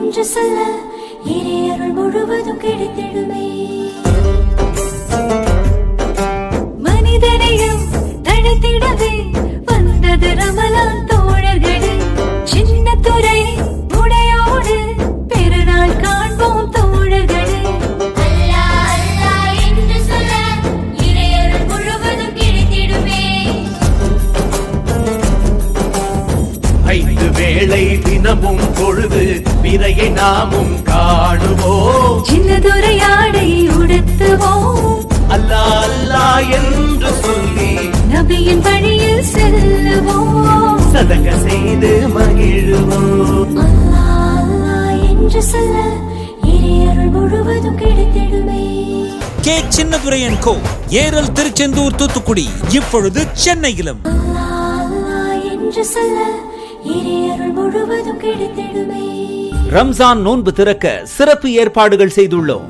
என்று சொல்ல இறையருள் முழுவதும் கிடைத்திடுமே. மனிதனையும் தடுத்திடவே வந்தது ரமலான் தோழர்களே. சின்ன துறை உடையோடு பெருநாள் காண்போம் தோழர்களே. அல்லாஹ் அல்லாஹ் என்று சொல்ல இறையருள் முழுவதும் கிடைத்திடுமே. 5 வேளை தினமும் பொழுது பிறையை நாமும் காணுவோம். சின்னதுரை ஆடை உடுத்துவோம். அல்லாஹ் அல்லாஹ் என்று சொல்லி நபியின் வழியில் செல்லுவோம். சதக செய்து மகிழுவோம். அல்லாஹ் அல்லாஹ் என்று சொல்ல இறையருள் முழுவதும் கிடைத்திடுமே. கே சின்னதுரை & கோ, ஏரல், திருச்செந்தூர், தூத்துக்குடி, இப்பொழுது சென்னையிலும். அல்லாஹ் அல்லாஹ் என்று சொல்ல இறையருள் முழுவதும் கிடைத்திடுமே. ரம்ஜான் நோன்பு திறக்க சிறப்பு ஏற்பாடுகள் செய்துள்ளோம்.